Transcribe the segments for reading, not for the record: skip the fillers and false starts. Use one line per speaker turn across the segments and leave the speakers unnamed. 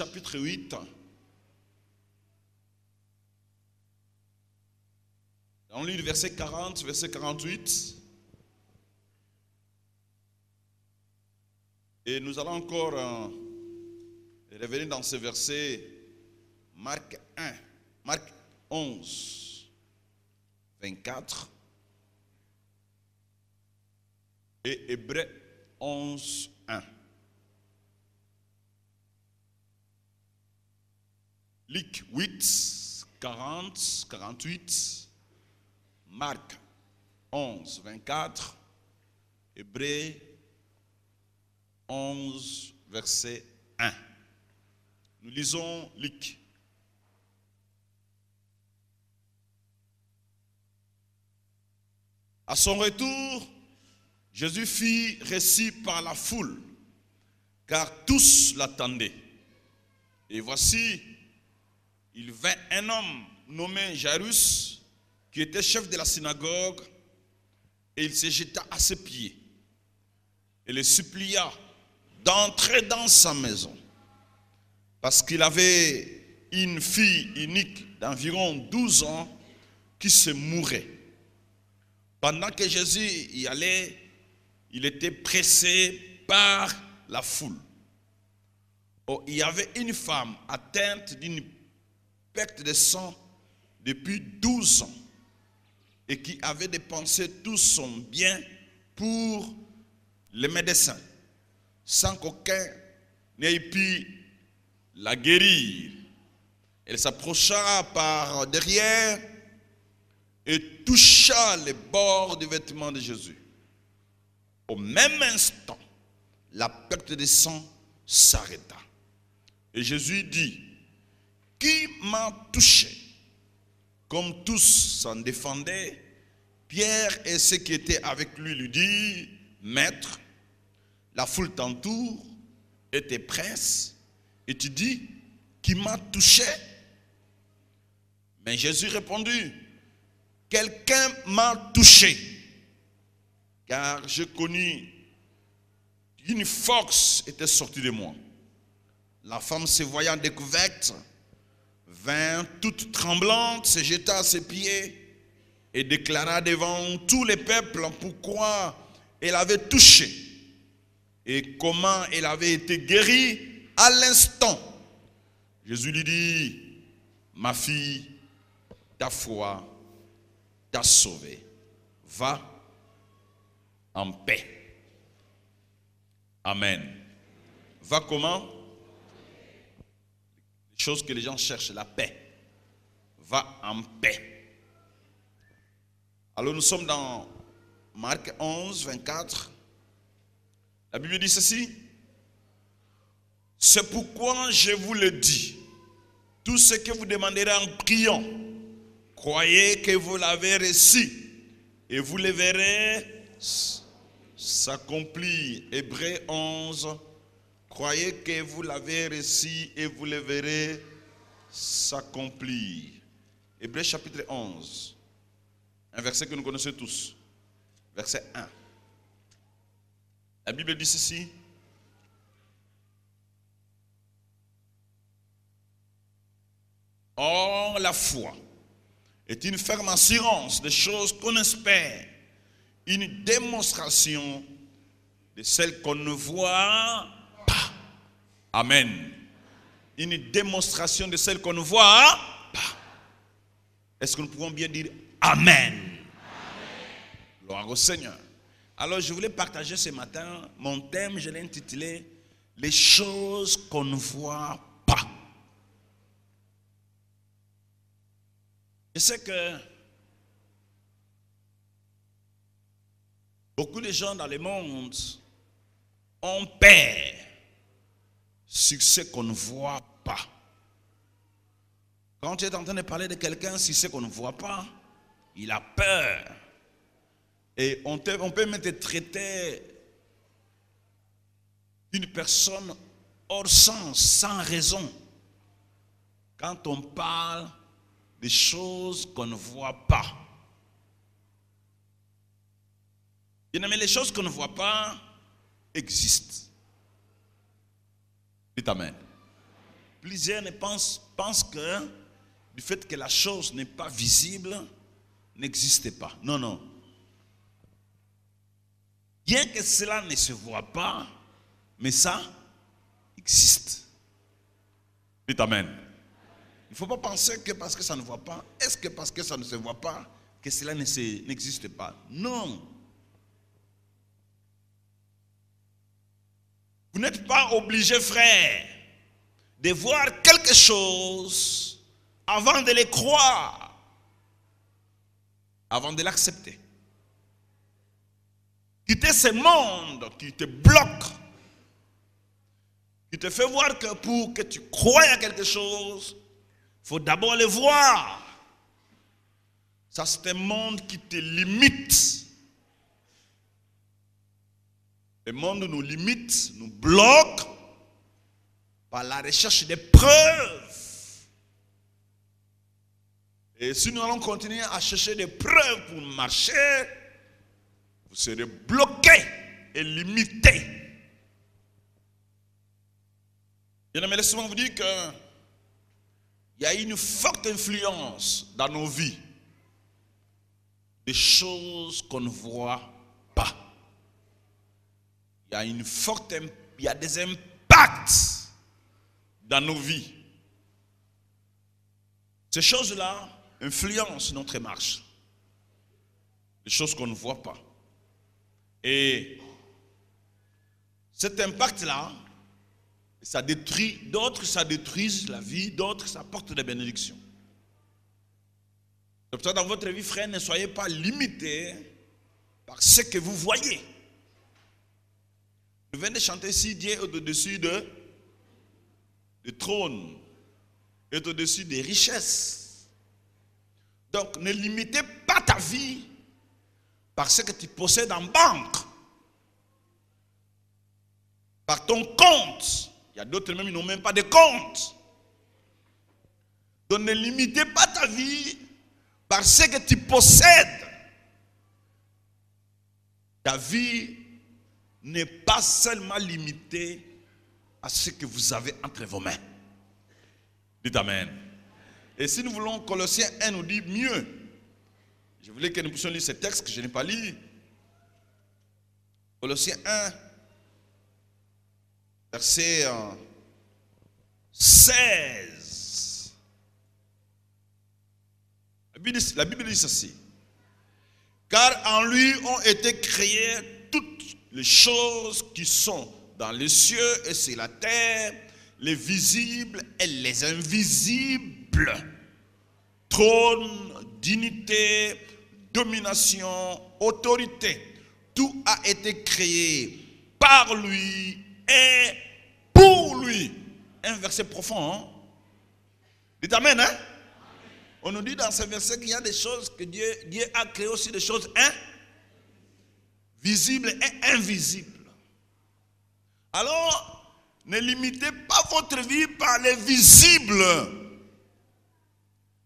chapitre 8. On lit le verset 40, verset 48. Et nous allons encore revenir dans ce verset, Marc 11, 24 et Hébreux 11, 1. Luc 8, 40, 48, Marc 11, 24, Hébreux 11, verset 1. Nous lisons Luc. À son retour, Jésus fit récit par la foule, car tous l'attendaient. Et voici, il vint un homme nommé Jairus, qui était chef de la synagogue, et il se jeta à ses pieds et le supplia d'entrer dans sa maison, parce qu'il avait une fille unique d'environ 12 ans qui se mourait. Pendant que Jésus y allait, il était pressé par la foule. Oh, il y avait une femme atteinte d'une perte de sang depuis 12 ans et qui avait dépensé tout son bien pour les médecins, sans qu'aucun n'ait pu la guérir. Elle s'approcha par derrière et toucha les bords du vêtement de Jésus. Au même instant, la perte de sang s'arrêta. Et Jésus dit: qui m'a touché? Comme tous s'en défendaient, Pierre et ceux qui étaient avec lui lui dirent: Maître, la foule t'entoure et te presse, et tu dis: qui m'a touché? Mais Jésus répondit: quelqu'un m'a touché, car j'ai connu qu'une force était sortie de moi. La femme, se voyant découverte, vint toute tremblante, se jeta à ses pieds et déclara devant tous les peuples pourquoi elle avait touché et comment elle avait été guérie à l'instant. Jésus lui dit: ma fille, ta foi t'a sauvée. Va en paix. Amen. Va comment? Les choses que les gens cherchent, la paix. Va en paix. Alors nous sommes dans Marc 11, 24. La Bible dit ceci: c'est pourquoi je vous le dis, tout ce que vous demanderez en priant, croyez que vous l'avez reçu et vous le verrez s'accomplir. Hébreux 11, croyez que vous l'avez reçu et vous le verrez s'accomplir. Hébreux chapitre 11, un verset que nous connaissons tous, verset 1. La Bible dit ceci: or la foi est une ferme assurance des choses qu'on espère, une démonstration de celles qu'on ne voit pas. Amen. Une démonstration de celles qu'on ne voit pas. Est-ce que nous pouvons bien dire Amen? Amen. Gloire au Seigneur. Alors je voulais partager ce matin, mon thème, je l'ai intitulé les choses qu'on ne voit pas. Je sais que beaucoup de gens dans le monde ont peur sur ce qu'on ne voit pas. Quand tu es en train de parler de quelqu'un sur ce qu'on ne voit pas, il a peur. Et on peut même te traiter d'une personne hors sens, sans raison, quand on parle des choses qu'on ne voit pas. Bien aimé, les choses qu'on ne voit pas existent. Dites Amen. Plusieurs pensent que du fait que la chose n'est pas visible, n'existe pas. Non, non. Bien que cela ne se voit pas, mais ça existe. Dites Amen. Il ne faut pas penser que parce que ça ne voit pas, est-ce que parce que ça ne se voit pas, que cela n'existe pas? Non. Vous n'êtes pas obligé, frère, de voir quelque chose avant de le croire, avant de l'accepter. Quitter ce monde qui te bloque, qui te fait voir que pour que tu croies à quelque chose, il faut d'abord le voir. Ça, c'est un monde qui te limite. Le monde nous limite, nous bloque par la recherche des preuves. Et si nous allons continuer à chercher des preuves pour marcher, vous serez bloqués et limités. Bien aimé, laissez-moi vous dire qu'il y a une forte influence dans nos vies des choses qu'on ne voit pas. Il y a des impacts dans nos vies. Ces choses-là influencent notre marche. Des choses qu'on ne voit pas. Et cet impact-là, ça détruit, d'autres ça détruise la vie, d'autres ça apporte des bénédictions. Donc dans votre vie, frère, ne soyez pas limité par ce que vous voyez. Je viens de chanter ici, Dieu est au-dessus de trône, est au-dessus des richesses. Donc ne limitez pas ta vie par ce que tu possèdes en banque, par ton compte. Il y a d'autres même, ils n'ont même pas de compte. Donc ne limitez pas ta vie par ce que tu possèdes. Ta vie n'est pas seulement limitée à ce que vous avez entre vos mains. Dites Amen. Et si nous voulons, Colossiens 1 nous dit mieux. Je voulais que nous puissions lire ce texte que je n'ai pas lu. Colossiens 1, verset 16. La Bible dit ceci. Car en lui ont été créées toutes les choses qui sont dans les cieux et sur la terre, les visibles et les invisibles. Trône, dignité, domination, autorité. Tout a été créé par lui et pour lui. Un verset profond. Hein? Dites Amen. Hein? On nous dit dans ce verset qu'il y a des choses que Dieu a créé aussi, des choses visibles et invisibles. Alors, ne limitez pas votre vie par les visibles.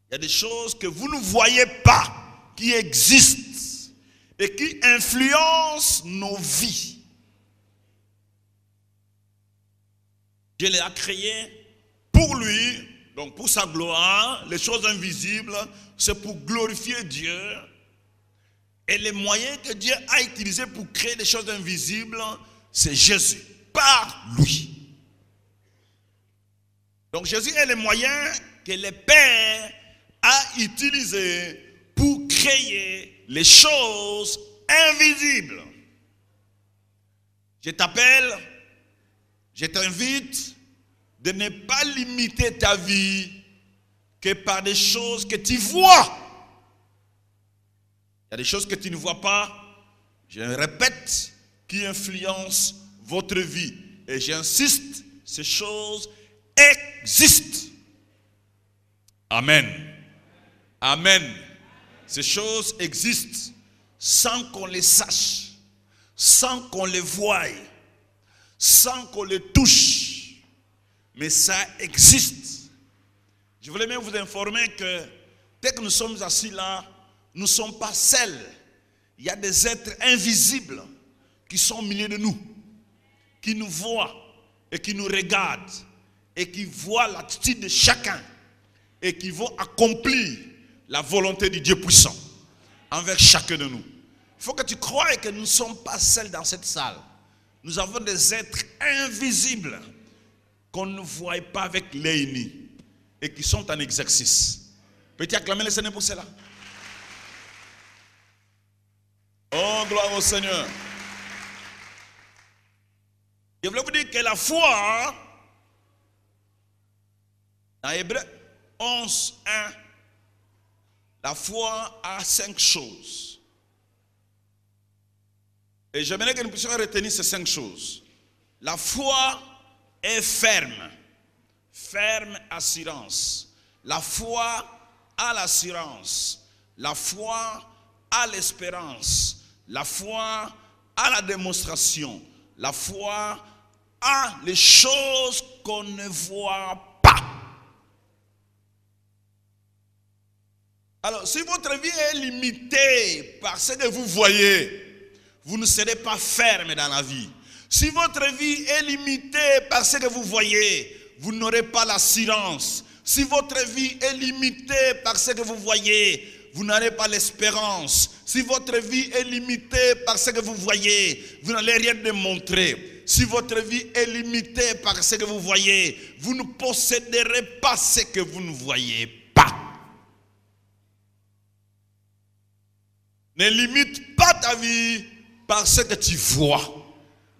Il y a des choses que vous ne voyez pas, qui existent et qui influencent nos vies. Dieu les a créées pour lui, donc pour sa gloire. Les choses invisibles, c'est pour glorifier Dieu. Et les moyens que Dieu a utilisés pour créer des choses invisibles, c'est Jésus, par lui. Donc Jésus est le moyen que le Père a utilisé pour créer les choses invisibles. Je t'appelle, je t'invite de ne pas limiter ta vie que par des choses que tu vois. Il y a des choses que tu ne vois pas, je le répète, qui influencent votre vie. Et j'insiste, ces choses existent. Amen. Amen. Ces choses existent sans qu'on les sache, sans qu'on les voie, sans qu'on les touche. Mais ça existe. Je voulais même vous informer que dès que nous sommes assis là, nous ne sommes pas seuls. Il y a des êtres invisibles qui sont au milieu de nous, qui nous voient et qui nous regardent, et qui voient l'attitude de chacun et qui vont accomplir la volonté du Dieu puissant envers chacun de nous. Il faut que tu croies que nous ne sommes pas seuls dans cette salle. Nous avons des êtres invisibles qu'on ne voit pas avec l'œil nu et qui sont en exercice. Peux-tu acclamer le Seigneur pour cela? Oh, gloire au Seigneur. Je voulais vous dire que la foi, dans Hébreux 11, 1, la foi a 5 choses. Et j'aimerais que nous puissions retenir ces 5 choses. La foi est ferme. Ferme assurance. La foi a l'assurance. La foi a l'espérance. La foi a la démonstration. La foi a les choses qu'on ne voit pas. Alors, si votre vie est limitée par ce que vous voyez, vous ne serez pas ferme dans la vie. Si votre vie est limitée par ce que vous voyez, vous n'aurez pas l'assurance. Si votre vie est limitée par ce que vous voyez, vous n'aurez pas l'espérance. Si votre vie est limitée par ce que vous voyez, vous n'allez rien démontrer. Si votre vie est limitée par ce que vous voyez, vous ne posséderez pas ce que vous ne voyez pas. Ne limite pas ta vie par ce que tu vois.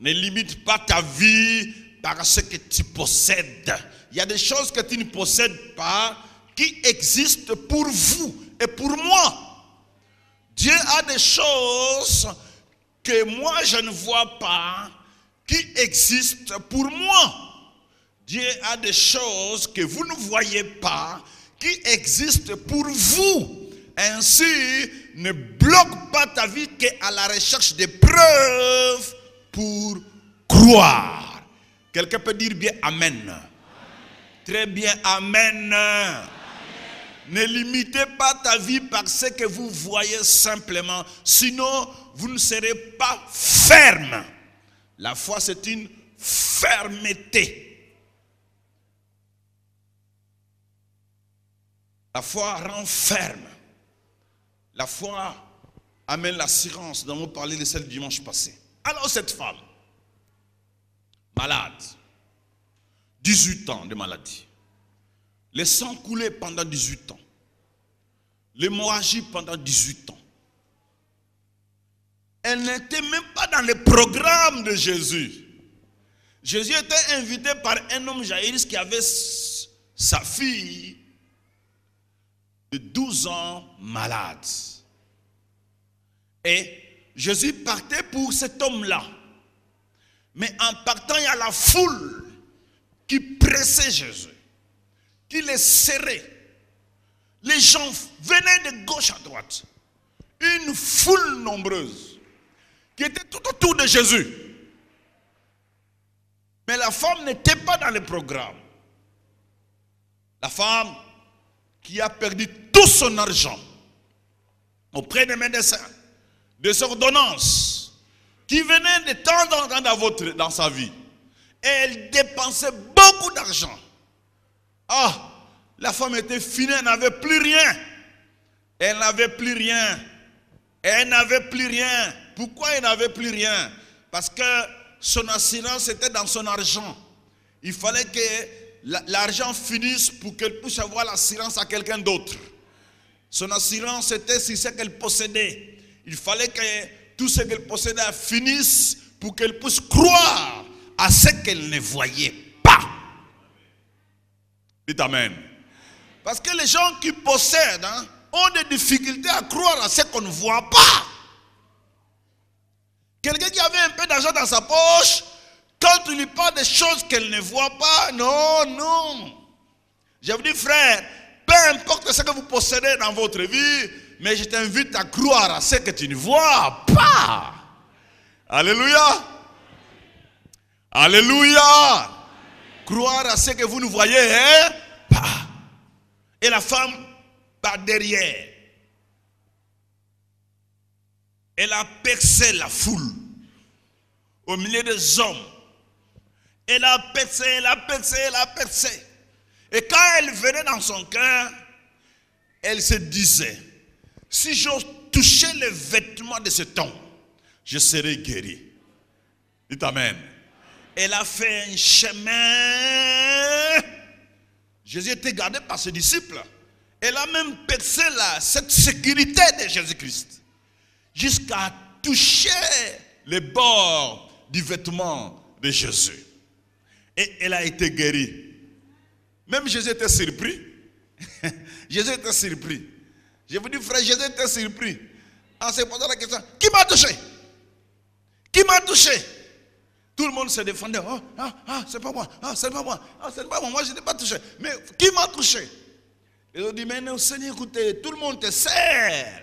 Ne limite pas ta vie par ce que tu possèdes. Il y a des choses que tu ne possèdes pas qui existent pour vous et pour moi. Dieu a des choses que moi je ne vois pas qui existent pour moi. Dieu a des choses que vous ne voyez pas qui existent pour vous. Ainsi, ne bloque pas ta vie qu'à la recherche des preuves pour croire. Quelqu'un peut dire bien Amen. Amen. Très bien, Amen. Amen. Ne limitez pas ta vie par ce que vous voyez simplement. Sinon, vous ne serez pas ferme. La foi, c'est une fermeté. La foi rend ferme. La foi amène l'assurance dont on parlait de celle du dimanche passé. Alors cette femme, malade, 18 ans de maladie, le sang coulait pendant 18 ans, l'hémorragie pendant 18 ans. Elle n'était même pas dans le programme de Jésus. Jésus était invité par un homme Jaïrus qui avait sa fille de 12 ans malade. Et Jésus partait pour cet homme-là. Mais en partant, il y a la foule qui pressait Jésus, qui le serrait. Les gens venaient de gauche à droite. Une foule nombreuse qui était tout autour de Jésus. Mais la femme n'était pas dans le programme. La femme qui a perdu tout son argent auprès des médecins, des ordonnances, qui venaient de temps en temps dans sa vie. Et elle dépensait beaucoup d'argent. Ah, la femme était finie, elle n'avait plus rien. Elle n'avait plus rien. Elle n'avait plus rien. Pourquoi elle n'avait plus rien? Parce que son assurance était dans son argent. Il fallait que l'argent finisse pour qu'elle puisse avoir l'assurance à quelqu'un d'autre. Son assurance était sur ce qu'elle possédait. Il fallait que tout ce qu'elle possédait finisse pour qu'elle puisse croire à ce qu'elle ne voyait pas. Dites Amen. Parce que les gens qui possèdent ont des difficultés à croire à ce qu'on ne voit pas. Quelqu'un qui avait un peu d'argent dans sa poche, quand tu lui parles des choses qu'elle ne voit pas, non, non. Je vous dis, frère, peu importe ce que vous possédez dans votre vie, mais je t'invite à croire à ce que tu ne vois pas. Alléluia. Alléluia. Croire à ce que vous ne voyez pas. Et la femme, par derrière, elle a percé la foule au milieu des hommes. Elle a percé, elle a percé, elle a percé. Et quand elle venait dans son cœur, elle se disait, si j'ose toucher les vêtements de cet homme, je serai guéri. Dites amen. Elle a fait un chemin. Jésus était gardé par ses disciples. Elle a même percé cette sécurité de Jésus-Christ jusqu'à toucher les bords du vêtement de Jésus. Et elle a été guérie. Même Jésus était surpris. Jésus était surpris. Je vous dis, frère, Jésus était surpris. En se posant la question, qui m'a touché? Qui m'a touché? Tout le monde se défendait. Oh, c'est pas moi. C'est pas moi. C'est pas moi. Moi, je n'ai pas touché. Mais qui m'a touché? Ils ont dit, mais non, Seigneur, écoutez, tout le monde te serre.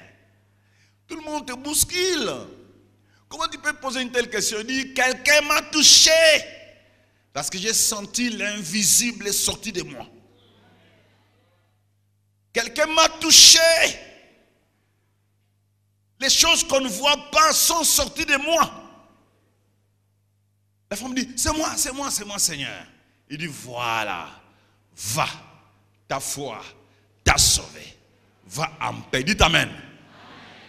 Tout le monde te bouscule. Comment tu peux poser une telle question? Il dit, quelqu'un m'a touché. Parce que j'ai senti l'invisible sortir de moi. Quelqu'un m'a touché. Les choses qu'on ne voit pas sont sorties de moi. La femme dit, c'est moi, Seigneur. Il dit, voilà, va, ta foi t'a sauvé. Va en paix. Dites amen.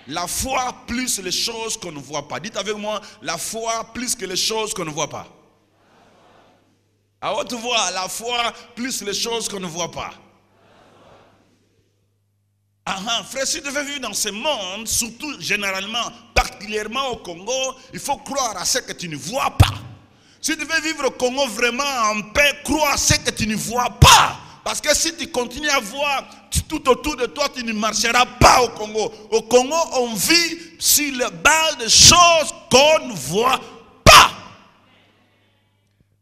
La foi plus les choses qu'on ne voit pas. Dites avec moi, la foi plus que les choses qu'on ne voit pas. À haute voix, la foi plus les choses qu'on ne voit pas. Frère, si tu veux vivre dans ce monde, surtout généralement, particulièrement au Congo, il faut croire à ce que tu ne vois pas. Si tu veux vivre au Congo vraiment en paix, crois à ce que tu ne vois pas. Parce que si tu continues à voir tout autour de toi, tu ne marcheras pas au Congo. Au Congo, on vit sur le bas de choses qu'on ne voit pas.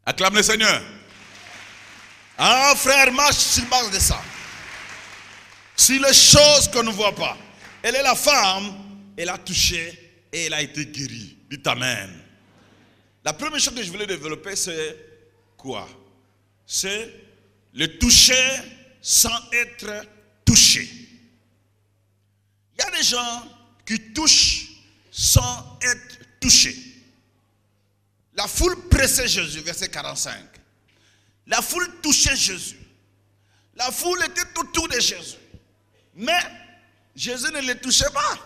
Acclame le Seigneur. Frère, marche sur base de ça. Sur les choses qu'on ne voit pas. Elle est la femme, elle a touché et elle a été guérie. Dites amen. La première chose que je voulais développer, c'est quoi? C'est le toucher sans être touché. Il y a des gens qui touchent sans être touchés. La foule pressait Jésus, verset 45. La foule touchait Jésus. La foule était autour de Jésus. Mais Jésus ne les touchait pas.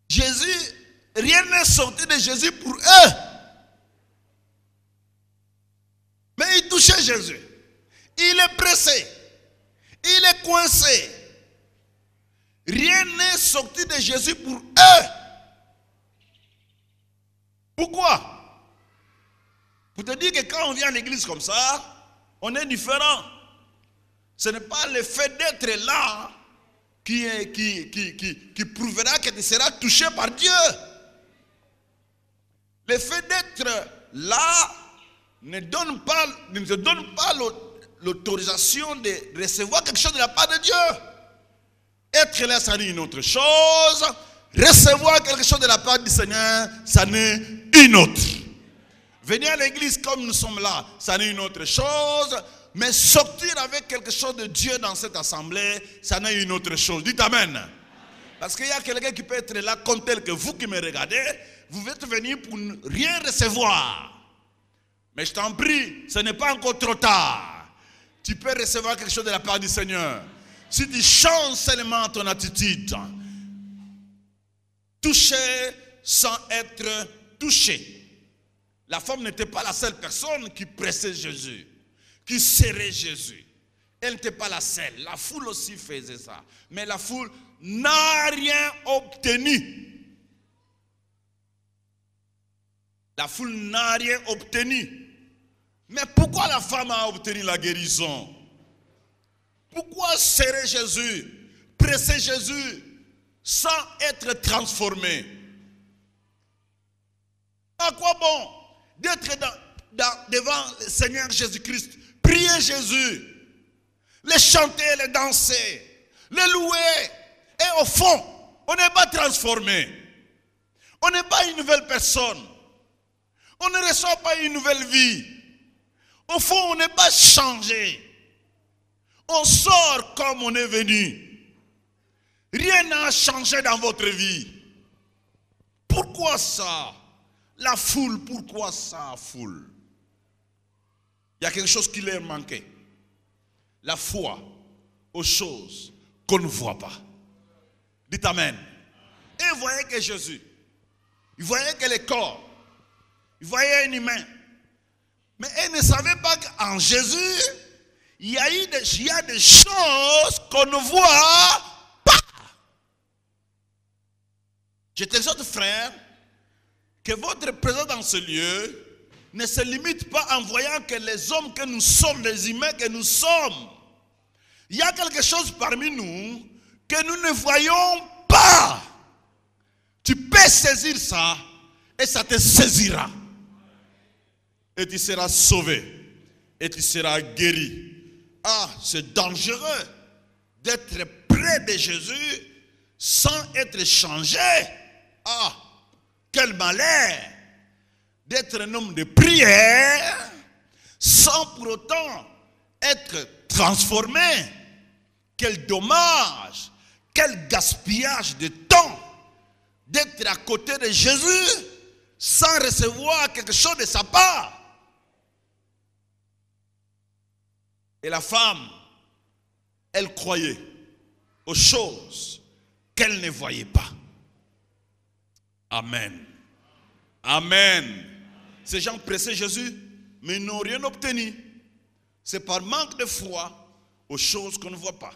Jésus, rien n'est sorti de Jésus pour eux. Mais il touchait Jésus. Il est pressé. Il est coincé. Rien n'est sorti de Jésus pour eux. Pourquoi? Pour te dire que quand on vient à l'église comme ça, on est différent. Ce n'est pas le fait d'être là qui prouvera que tu seras touché par Dieu. Le fait d'être là ne te donne pas l'autorisation de recevoir quelque chose de la part de Dieu. Être là, ça n'est une autre chose. Recevoir quelque chose de la part du Seigneur, ça n'est une autre. Venir à l'église comme nous sommes là, ça n'est une autre chose. Mais sortir avec quelque chose de Dieu dans cette assemblée, ça n'est une autre chose. Dites amen. Parce qu'il y a quelqu'un qui peut être là comme tel que vous qui me regardez. Vous êtes venus pour ne rien recevoir. Mais je t'en prie, ce n'est pas encore trop tard. Tu peux recevoir quelque chose de la part du Seigneur. Si tu changes seulement ton attitude. Toucher sans être touché. La femme n'était pas la seule personne qui pressait Jésus, qui serrait Jésus. Elle n'était pas la seule. La foule aussi faisait ça. Mais la foule n'a rien obtenu. La foule n'a rien obtenu. Mais pourquoi la femme a obtenu la guérison? Pourquoi serrer Jésus, presser Jésus sans être transformé? À quoi bon d'être devant le Seigneur Jésus-Christ, prier Jésus, le chanter, le danser, le louer, et au fond, on n'est pas transformé. On n'est pas une nouvelle personne. On ne reçoit pas une nouvelle vie. Au fond, on n'est pas changé. On sort comme on est venu. Rien n'a changé dans votre vie. Pourquoi ça? la foule, pourquoi ça foule? Il y a quelque chose qui leur manquait. La foi aux choses qu'on ne voit pas. Dites Amen. Et ils voyaient que Jésus, ils voyaient que le corps, ils voyaient un humain. Mais ils ne savaient pas qu'en Jésus, il y a des choses qu'on ne voit pas. Je t'exhorte, frère, que votre présence dans ce lieu ne se limite pas en voyant que les hommes que nous sommes, les humains que nous sommes. Il y a quelque chose parmi nous que nous ne voyons pas. Tu peux saisir ça et ça te saisira. Et tu seras sauvé. Et tu seras guéri. Ah, c'est dangereux d'être près de Jésus sans être changé. Ah, quel malheur d'être un homme de prière sans pour autant être transformé. Quel dommage, quel gaspillage de temps d'être à côté de Jésus sans recevoir quelque chose de sa part. Et la femme, elle croyait aux choses qu'elle ne voyait pas. Amen. Amen. Ces gens pressaient Jésus, mais ils n'ont rien obtenu. C'est par manque de foi aux choses qu'on ne voit pas.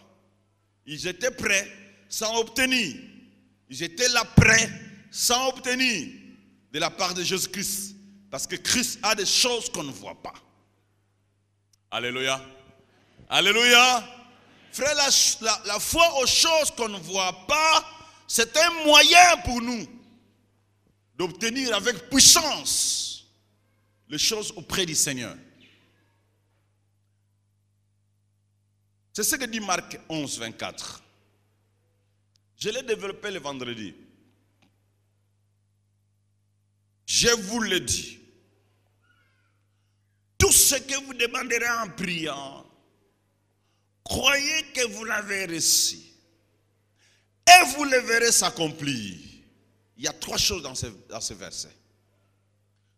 Ils étaient prêts sans obtenir. Ils étaient là prêts sans obtenir de la part de Jésus-Christ. Parce que Christ a des choses qu'on ne voit pas. Alléluia. Alléluia. Frère, la foi aux choses qu'on ne voit pas, c'est un moyen pour nous d'obtenir avec puissance les choses auprès du Seigneur. C'est ce que dit Marc 11, 24. Je l'ai développé le vendredi. Je vous le dis. Tout ce que vous demanderez en priant, croyez que vous l'avez reçu. Et vous le verrez s'accomplir. Il y a trois choses dans ce verset.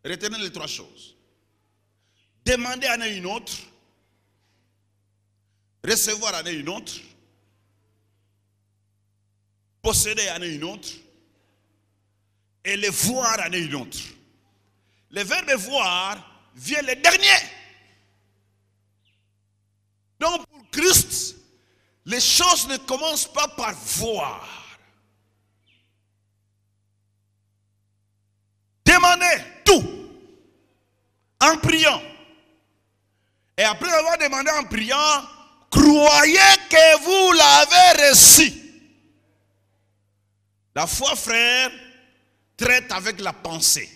Retenez les trois choses. Demandez en une autre. Recevoir en une autre. Posséder en une autre. Et le voir en une autre. Le verbe voir vient le dernier. Donc pour Christ, les choses ne commencent pas par voir. Demandez tout en priant. Et après avoir demandé en priant, croyez que vous l'avez reçu. La foi, frère, traite avec la pensée.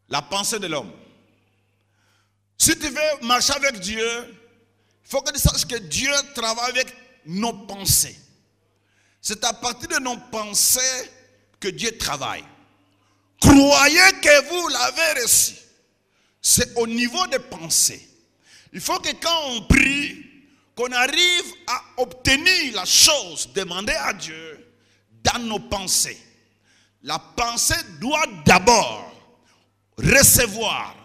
La pensée de l'homme. Si tu veux marcher avec Dieu, il faut que tu saches que Dieu travaille avec nos pensées. C'est à partir de nos pensées que Dieu travaille. Croyez que vous l'avez reçu. C'est au niveau des pensées. Il faut que quand on prie, qu'on arrive à obtenir la chose demandée à Dieu dans nos pensées. La pensée doit d'abord recevoir,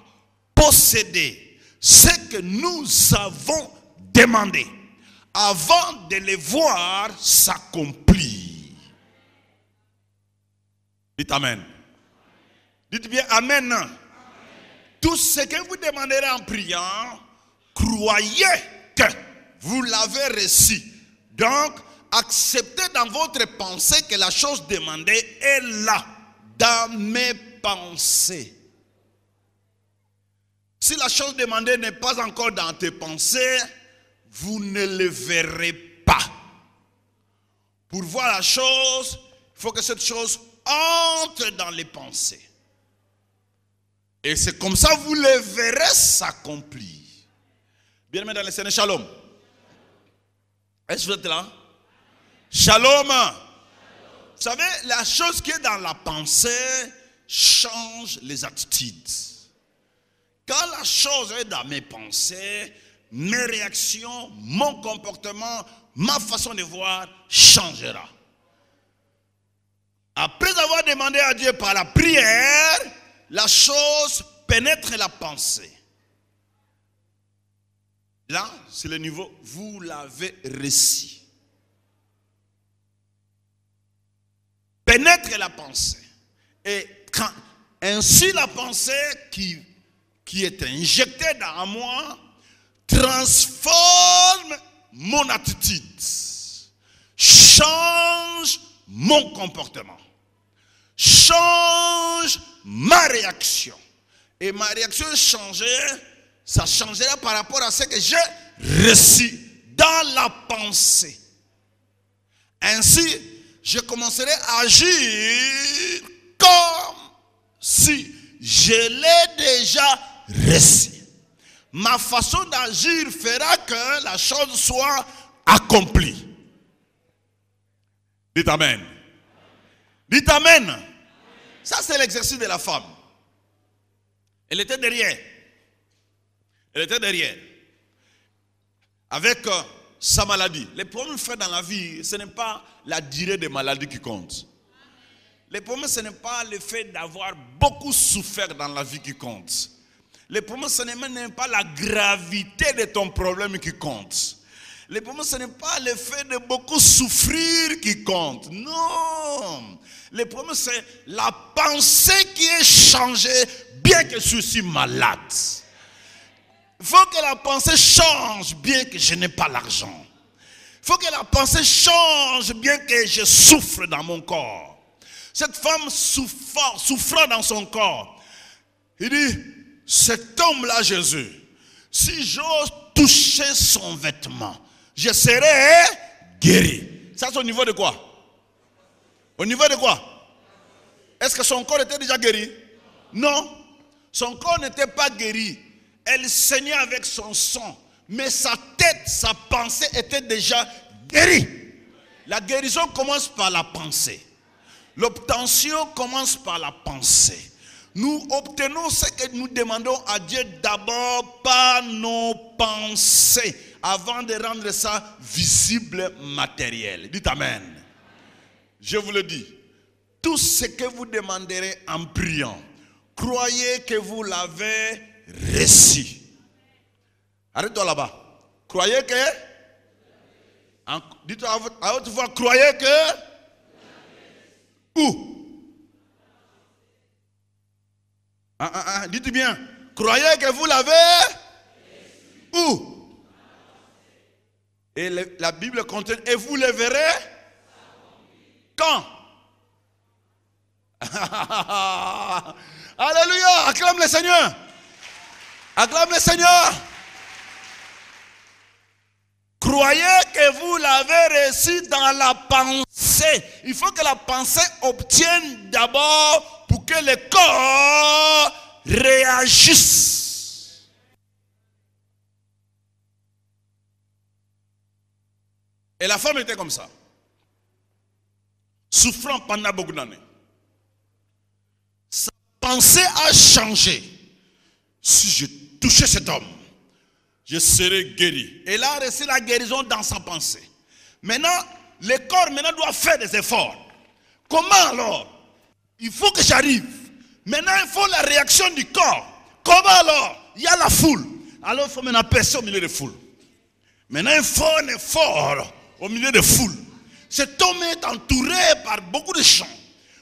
posséder ce que nous avons demandé avant de les voir s'accomplir. Dites Amen. Dites bien Amen. Amen. Tout ce que vous demanderez en priant, croyez que vous l'avez reçu. Donc, acceptez dans votre pensée que la chose demandée est là, dans mes pensées. Si la chose demandée n'est pas encore dans tes pensées, vous ne le verrez pas. Pour voir la chose, il faut que cette chose entre dans les pensées. Et c'est comme ça que vous le verrez s'accomplir. Bien-aimés dans le Seigneur, shalom. Est-ce que vous êtes là? Shalom. Vous savez, la chose qui est dans la pensée change les attitudes. Quand la chose est dans mes pensées, mes réactions, mon comportement, ma façon de voir changera. Après avoir demandé à Dieu par la prière, la chose pénètre la pensée. Là, c'est le niveau, vous l'avez reçu. Pénètre la pensée. Et quand, ainsi la pensée qui est injectée dans moi transforme mon attitude, change mon comportement, change ma réaction. Et ma réaction changeait, ça changerait par rapport à ce que j'ai reçu dans la pensée. Ainsi, je commencerai à agir comme si je l'ai déjà reçu. Ma façon d'agir fera que la chose soit accomplie. Dites Amen. Dites Amen. Ça, c'est l'exercice de la femme. Elle était derrière. Elle était derrière. Avec sa maladie. Les problèmes faits dans la vie, ce n'est pas la durée des maladies qui compte. Les problèmes, ce n'est pas le fait d'avoir beaucoup souffert dans la vie qui compte. Les problèmes, ce n'est même pas la gravité de ton problème qui compte. Les problèmes, ce n'est pas le fait de beaucoup souffrir qui compte. Non. Les problèmes, c'est la pensée qui est changée, bien que je suis malade. Il faut que la pensée change, bien que je n'ai pas l'argent. Il faut que la pensée change, bien que je souffre dans mon corps. Cette femme souffrant dans son corps, il dit, cet homme-là, Jésus, si j'ose toucher son vêtement, je serai guéri. Ça, c'est au niveau de quoi? Au niveau de quoi? Est-ce que son corps était déjà guéri? Non. Son corps n'était pas guéri. Elle saignait avec son sang. Mais sa tête, sa pensée était déjà guérie. La guérison commence par la pensée. L'obtention commence par la pensée. Nous obtenons ce que nous demandons à Dieu d'abord par nos pensées, avant de rendre ça visible, matériel. Dites Amen. Je vous le dis, tout ce que vous demanderez en priant, croyez que vous l'avez reçu. Arrête-toi là-bas. Croyez que, dites-le à haute voix, croyez que, où? Dites bien, croyez que vous l'avez où? Et la Bible contient, et vous le verrez quand? Alléluia, acclame le Seigneur. Acclame le Seigneur. Croyez que vous l'avez reçu dans la pensée. Il faut que la pensée obtienne d'abord pour que le corps réagisse. Et la femme était comme ça, souffrant pendant beaucoup d'années. Sa pensée a changé. Si je touchais cet homme, je serai guéri. Elle a reçu la guérison dans sa pensée. Maintenant, le corps doit faire des efforts. Comment alors? Il faut que j'arrive. Maintenant, il faut la réaction du corps. Comment alors? Il y a la foule. Alors, il faut maintenant percer au milieu de la foule. Maintenant, il faut un effort au milieu de la foule. Cet homme est entouré par beaucoup de gens.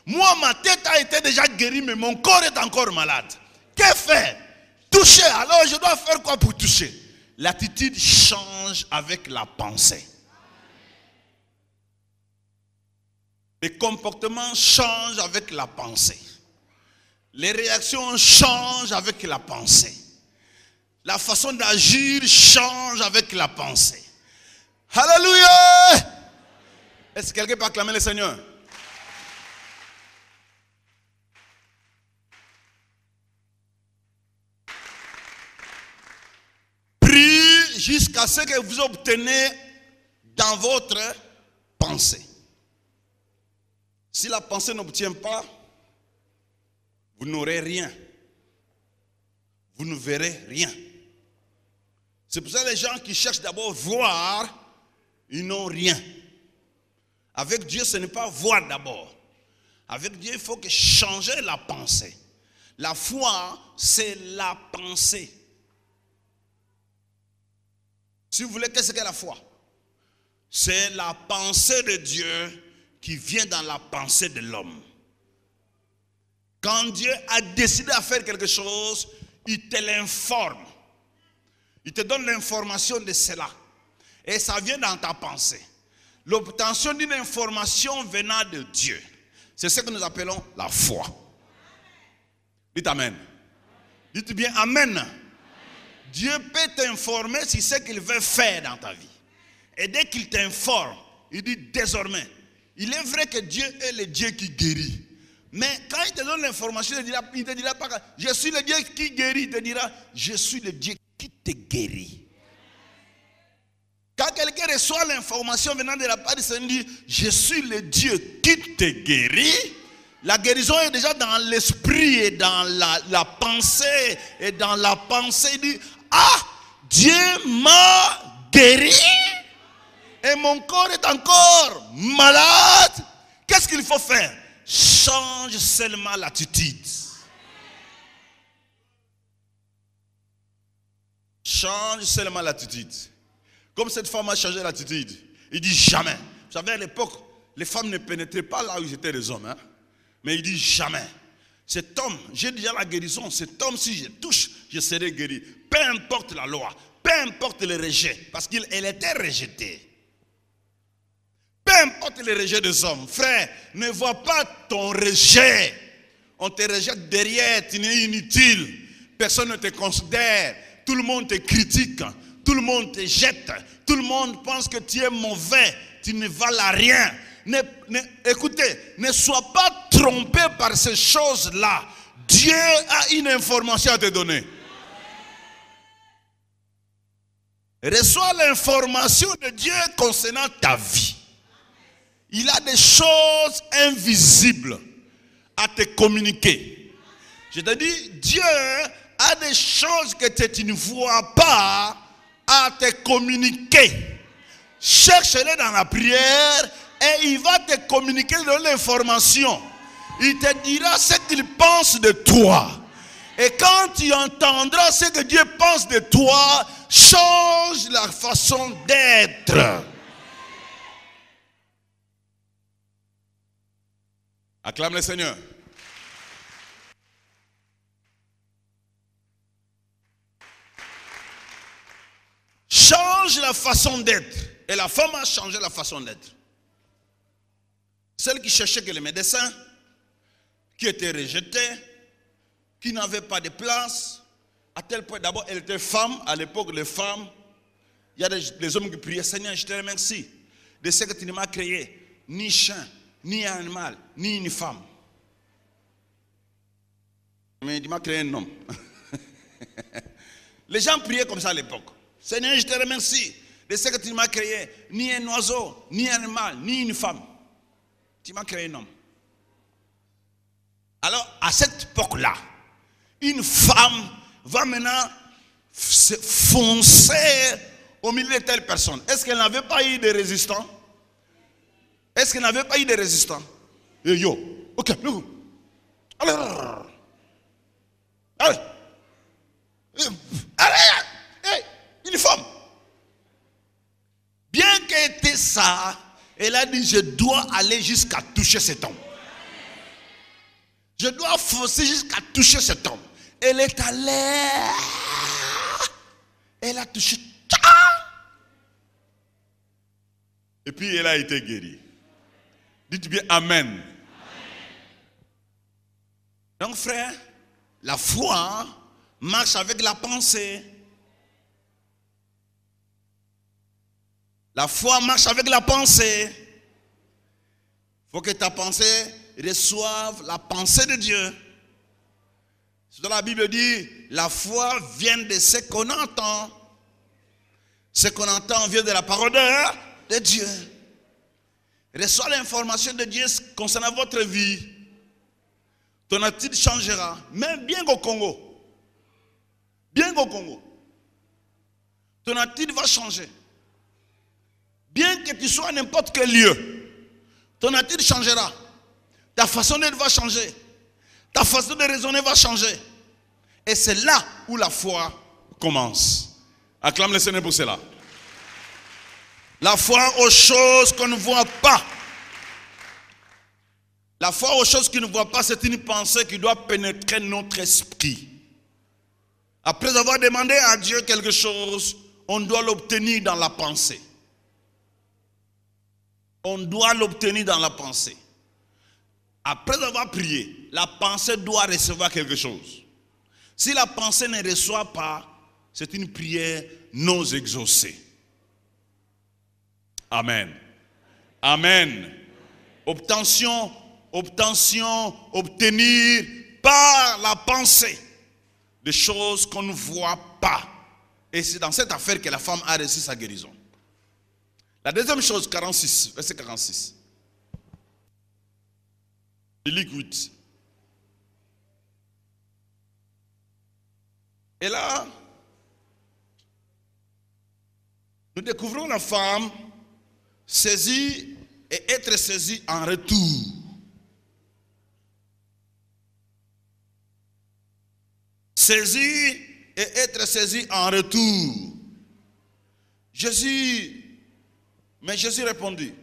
Moi, ma tête a été déjà guérie, mais mon corps est encore malade. Que faire? Toucher. Alors, je dois faire quoi pour toucher? L'attitude change avec la pensée. Les comportements changent avec la pensée. Les réactions changent avec la pensée. La façon d'agir change avec la pensée. Alléluia! Est-ce que quelqu'un peut acclamer le Seigneur? Prie jusqu'à ce que vous obtenez dans votre pensée. Si la pensée n'obtient pas, vous n'aurez rien. Vous ne verrez rien. C'est pour ça que les gens qui cherchent d'abord à voir, ils n'ont rien. Avec Dieu, ce n'est pas voir d'abord. Avec Dieu, il faut que changer la pensée. La foi, c'est la pensée. Si vous voulez, qu'est-ce qu'est la foi? C'est la pensée de Dieu qui vient dans la pensée de l'homme. Quand Dieu a décidé à faire quelque chose, il te l'informe. Il te donne l'information de cela. Et ça vient dans ta pensée. L'obtention d'une information venant de Dieu. C'est ce que nous appelons la foi. Dites Amen. Dites bien Amen. Dieu peut t'informer sur ce qu'il veut faire dans ta vie. Et dès qu'il t'informe, il dit désormais, il est vrai que Dieu est le Dieu qui guérit. Mais quand il te donne l'information, il ne te dira pas, je suis le Dieu qui guérit. Il te dira, je suis le Dieu qui te guérit. Quand quelqu'un reçoit l'information venant de la part de Seigneur, il dit, je suis le Dieu qui te guérit. La guérison est déjà dans l'esprit et dans la pensée. Et dans la pensée, il dit, ah, Dieu m'a guéri. Et mon corps est encore malade. Qu'est-ce qu'il faut faire? Change seulement l'attitude. Change seulement l'attitude. Comme cette femme a changé l'attitude. Il dit jamais. Vous savez, à l'époque, les femmes ne pénétraient pas là où étaient les hommes. Hein? Mais il dit jamais. Cet homme, j'ai déjà la guérison. Cet homme, si je touche, je serai guéri. Peu importe la loi, peu importe le rejet. Parce qu'elle était rejetée. Peu importe le rejet des hommes. Frère, ne vois pas ton rejet. On te rejette derrière, tu n'es inutile. Personne ne te considère. Tout le monde te critique. Tout le monde te jette. Tout le monde pense que tu es mauvais. Tu ne vales à rien. Écoutez, ne sois pas trompé par ces choses-là. Dieu a une information à te donner. Reçois l'information de Dieu concernant ta vie. Il a des choses invisibles à te communiquer. Je te dis, Dieu a des choses que tu ne vois pas à te communiquer. Cherche-les dans la prière et il va te communiquer de l'information. Il te dira ce qu'il pense de toi. Et quand tu entendras ce que Dieu pense de toi, change la façon d'être. Acclame le Seigneur. Change la façon d'être. Et la femme a changé la façon d'être. Celle qui cherchait que les médecins, qui était rejetée, qui n'avait pas de place, à tel point, d'abord, elle était femme. À l'époque, les femmes, il y a des hommes qui priaient, Seigneur, je te remercie de ce que tu ne m'as créé, ni chien, ni animal, ni une femme. Mais il m'a créé un homme. Les gens priaient comme ça à l'époque. Seigneur, je te remercie de ce que tu m'as créé, ni un oiseau, ni un animal, ni une femme. Tu m'as créé un homme. Alors, à cette époque-là, une femme va maintenant se foncer au milieu de telle personne. Est-ce qu'elle n'avait pas eu de résistants? Est-ce qu'elle n'avait pas eu de résistants? Et yo, ok, nous. Allez, allez, allez, hey, une femme. Bien qu'elle était ça, elle a dit, je dois aller jusqu'à toucher cet homme. Je dois foncer jusqu'à toucher cet homme. Elle est allée. Elle a touché. Et puis elle a été guérie. Dites bien Amen. Amen. Donc frère, la foi marche avec la pensée. La foi marche avec la pensée. Il faut que ta pensée reçoive la pensée de Dieu. C'est dans la Bible dit, la foi vient de ce qu'on entend. Ce qu'on entend vient de la parole de Dieu. Reçois l'information de Dieu concernant votre vie. Ton attitude changera. Même bien qu'au Congo. Bien qu'au Congo. Ton attitude va changer. Bien que tu sois à n'importe quel lieu. Ton attitude changera. Ta façon d'être va changer. Ta façon de raisonner va changer. Et c'est là où la foi commence. Acclame le Seigneur pour cela. La foi aux choses qu'on ne voit pas. La foi aux choses qu'on ne voit pas, c'est une pensée qui doit pénétrer notre esprit. Après avoir demandé à Dieu quelque chose, on doit l'obtenir dans la pensée. On doit l'obtenir dans la pensée. Après avoir prié, la pensée doit recevoir quelque chose. Si la pensée ne reçoit pas, c'est une prière non exaucée. Amen. Amen. Obtention, obtenir par la pensée des choses qu'on ne voit pas. Et c'est dans cette affaire que la femme a reçu sa guérison. La deuxième chose, 46, verset 46. Luc 8. Et là, nous découvrons la femme saisie et être saisie en retour. Saisie et être saisie en retour. Mais Jésus répondit,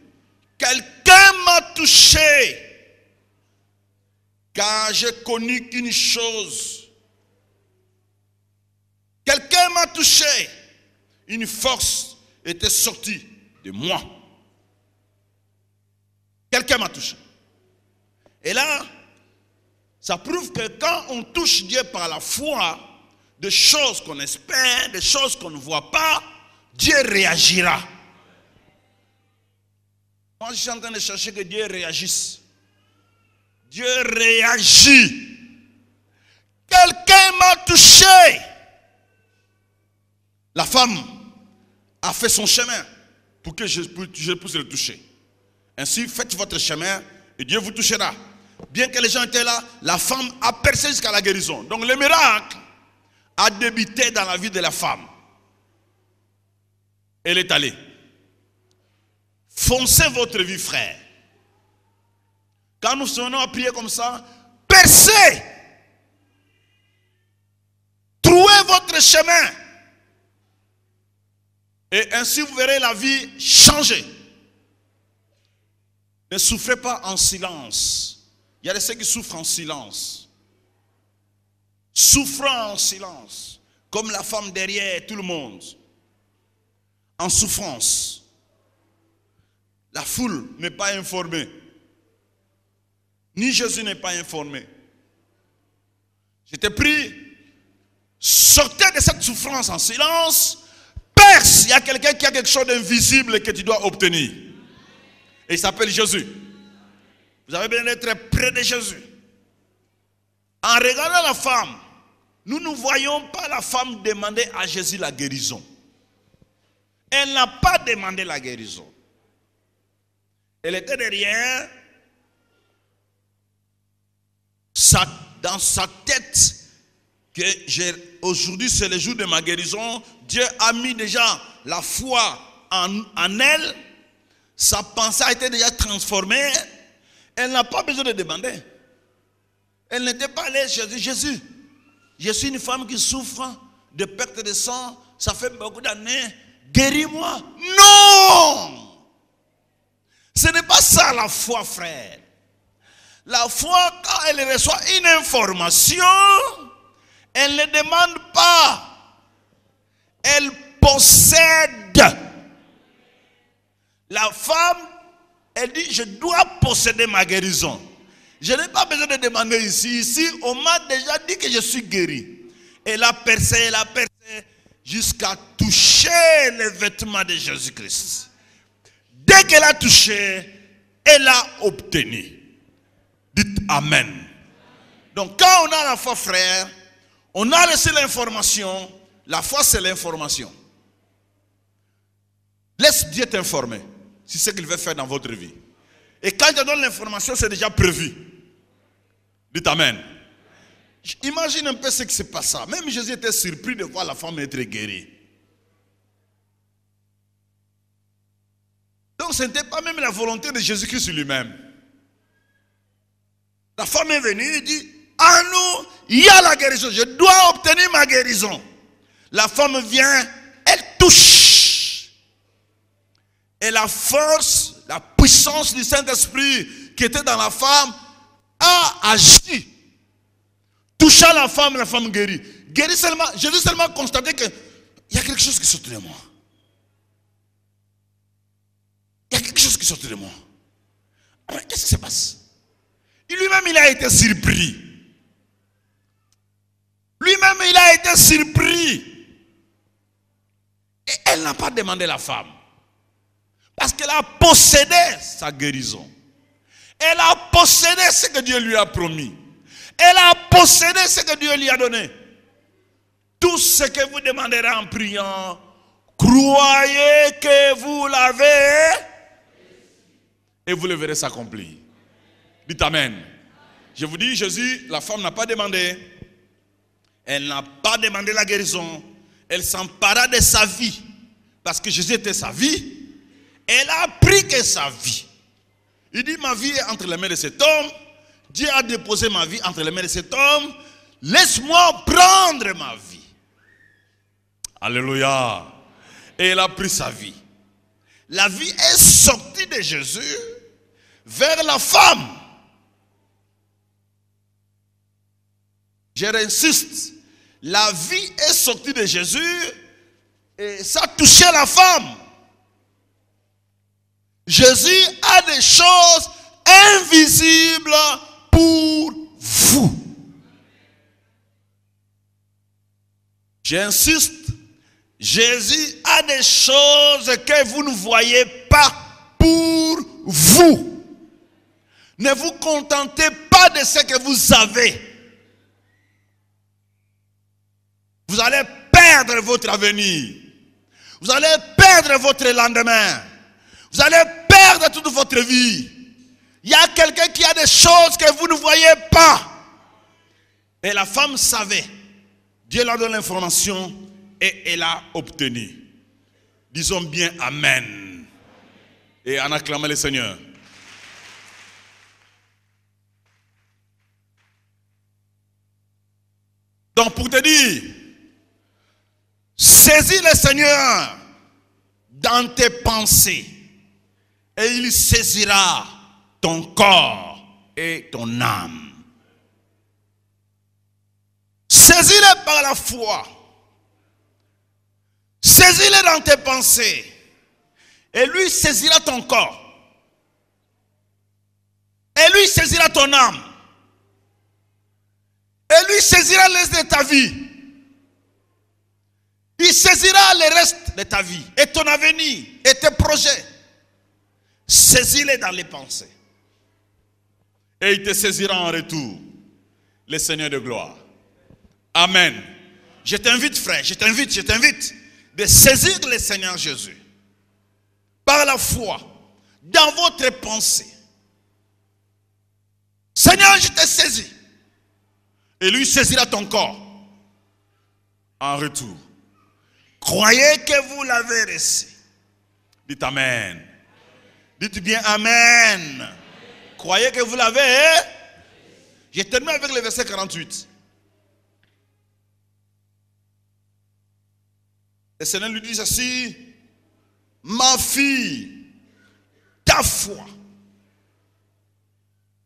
quelqu'un m'a touché, car j'ai connu qu'une chose. Quelqu'un m'a touché, une force était sortie de moi. Quelqu'un m'a touché. Et là, ça prouve que quand on touche Dieu par la foi, des choses qu'on espère, des choses qu'on ne voit pas, Dieu réagira. Moi, je suis en train de chercher que Dieu réagisse. Dieu réagit. Quelqu'un m'a touché. La femme a fait son chemin pour que je puisse le toucher. Ainsi, faites votre chemin et Dieu vous touchera. Bien que les gens étaient là, la femme a percé jusqu'à la guérison. Donc le miracle a débuté dans la vie de la femme. Elle est allée. Foncez votre vie, frère. Quand nous serons à prier comme ça, percez. Trouvez votre chemin. Et ainsi vous verrez la vie changer. Ne souffrez pas en silence. Il y a des ceux qui souffrent en silence. Souffrant en silence. Comme la femme derrière tout le monde. En souffrance. La foule n'est pas informée. Ni Jésus n'est pas informé. Je te prie, sortez de cette souffrance en silence. Perce, il y a quelqu'un qui a quelque chose d'invisible que tu dois obtenir. Et il s'appelle Jésus. Vous avez besoin d'être près de Jésus. En regardant la femme, nous ne voyons pas la femme demander à Jésus la guérison. Elle n'a pas demandé la guérison. Elle était derrière, dans sa tête, que aujourd'hui c'est le jour de ma guérison. Dieu a mis déjà la foi en elle. Sa pensée a été déjà transformée. Elle n'a pas besoin de demander. Elle n'était pas allée chez Jésus. Je suis une femme qui souffre de perte de sang. Ça fait beaucoup d'années. Guéris-moi. Non! Ce n'est pas ça la foi, frère. La foi, quand elle reçoit une information, elle ne demande pas. Elle possède. La femme, elle dit, je dois posséder ma guérison. Je n'ai pas besoin de demander ici. Ici, on m'a déjà dit que je suis guéri. Elle a percé, jusqu'à toucher les vêtements de Jésus-Christ. Dès qu'elle a touché, elle a obtenu. Dites Amen. Donc quand on a la foi, frère, on a reçu l'information. La foi, c'est l'information. Laisse Dieu t'informer sur ce qu'il veut faire dans votre vie. Et quand il te donne l'information, c'est déjà prévu. Dites Amen. Imagine un peu ce qui se passe. Même Jésus était surpris de voir la femme être guérie. Donc ce n'était pas même la volonté de Jésus-Christ lui-même. La femme est venue et dit, En nous, il y a la guérison. Je dois obtenir ma guérison. La femme vient, elle touche. Et la force, la puissance du Saint-Esprit qui était dans la femme a agi. Touchant la femme guérit. Guérit seulement, Jésus seulement constaté qu'il y a quelque chose qui sort de moi. Il y a quelque chose qui sort de moi. Alors, qu'est-ce qui se passe? Lui-même, il a été surpris. Lui-même, il a été surpris. Et elle n'a pas demandé la femme. Parce qu'elle a possédé sa guérison. Elle a possédé ce que Dieu lui a promis. Elle a possédé ce que Dieu lui a donné. Tout ce que vous demanderez en priant, croyez que vous l'avez et vous le verrez s'accomplir. Dites Amen. Je vous dis, Jésus, la femme n'a pas demandé. Elle n'a pas demandé la guérison. Elle s'empara de sa vie. Parce que Jésus était sa vie. Elle a pris que sa vie. Il dit, ma vie est entre les mains de cet homme. Dieu a déposé ma vie entre les mains de cet homme. Laisse-moi prendre ma vie. Alléluia. Et elle a pris sa vie. La vie est sortie de Jésus vers la femme. Je réinsiste. La vie est sortie de Jésus et ça a touché la femme. Jésus a des choses invisibles pour vous. J'insiste, Jésus a des choses que vous ne voyez pas pour vous. Ne vous contentez pas de ce que vous avez. Vous allez perdre votre avenir. Vous allez perdre votre lendemain. Vous allez perdre toute votre vie. Il y a quelqu'un qui a des choses que vous ne voyez pas. Et la femme savait. Dieu leur donne l'information et elle a obtenu. Disons bien Amen. Et en acclamant le Seigneur. Donc pour te dire, saisis le Seigneur dans tes pensées et il saisira ton corps et ton âme. Saisis-le par la foi. Saisis-le dans tes pensées. Et lui saisira ton corps. Et lui saisira ton âme. Et lui saisira le reste de ta vie. Il saisira le reste de ta vie. Et ton avenir. Et tes projets. Saisis-les dans les pensées. Et il te saisira en retour. Le Seigneur de gloire. Amen. Je t'invite, frère, je t'invite de saisir le Seigneur Jésus par la foi dans votre pensée. Seigneur, je te saisis. Et lui saisira ton corps en retour. Croyez que vous l'avez reçu. Dites Amen. Dites bien Amen. Croyez que vous l'avez. Je termine avec le verset 48. Le Seigneur lui dit ceci: ma fille, ta foi.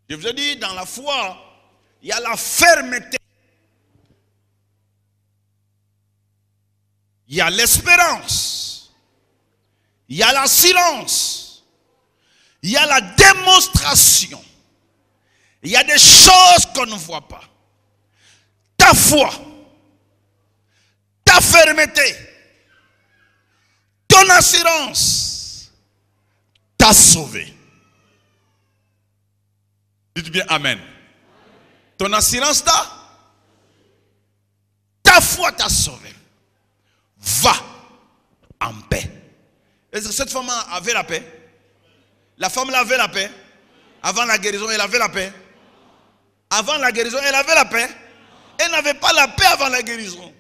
Je vous ai dit, dans la foi, il y a la fermeté. Il y a l'espérance. Il y a la silence. Il y a la démonstration. Il y a des choses qu'on ne voit pas. Ta foi, ta fermeté, ton assurance t'a sauvé. Dites bien Amen. Ton assurance ta foi t'a sauvé. Va en paix. Est-ce que cette femme avait la paix? La femme avait la paix. Avant la guérison, elle avait la paix. Avant la guérison, elle avait la paix. Elle n'avait pas la paix avant la guérison.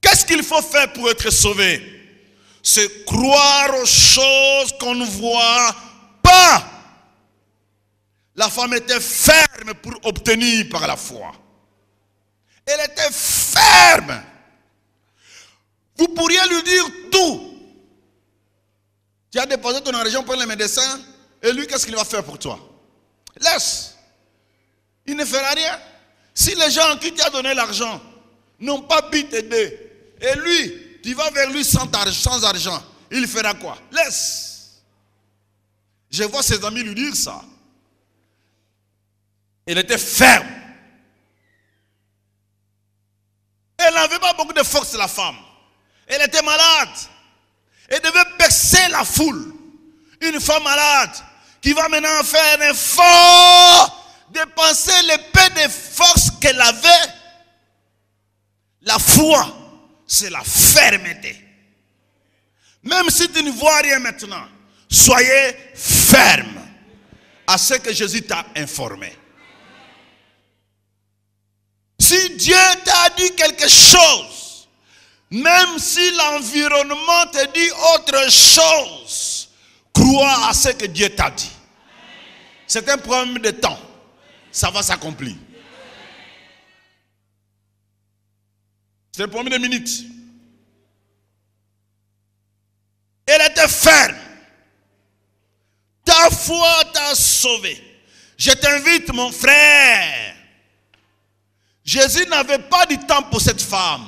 Qu'est-ce qu'il faut faire pour être sauvé? C'est croire aux choses qu'on ne voit pas. La femme était ferme pour obtenir par la foi. Elle était ferme. Vous pourriez lui dire tout. Tu as déposé ton argent pour les médecins et lui, qu'est-ce qu'il va faire pour toi? Laisse. Il ne fera rien. Si les gens qui t'ont donné l'argent n'ont pas pu t'aider et lui, tu vas vers lui sans argent, il fera quoi? Laisse. Je vois ses amis lui dire ça. Elle était ferme. Elle n'avait pas beaucoup de force, la femme. Elle était malade. Elle devait percer la foule. Une femme malade qui va maintenant faire un effort, dépenser le peu de force qu'elle avait. La foi, c'est la fermeté. Même si tu ne vois rien maintenant, soyez ferme à ce que Jésus t'a informé. Si Dieu t'a dit quelque chose, même si l'environnement te dit autre chose, crois à ce que Dieu t'a dit. C'est un problème de temps. Ça va s'accomplir. C'est un problème de minutes. Elle était ferme. Ta foi t'a sauvé. Je t'invite, mon frère. Jésus n'avait pas du temps pour cette femme.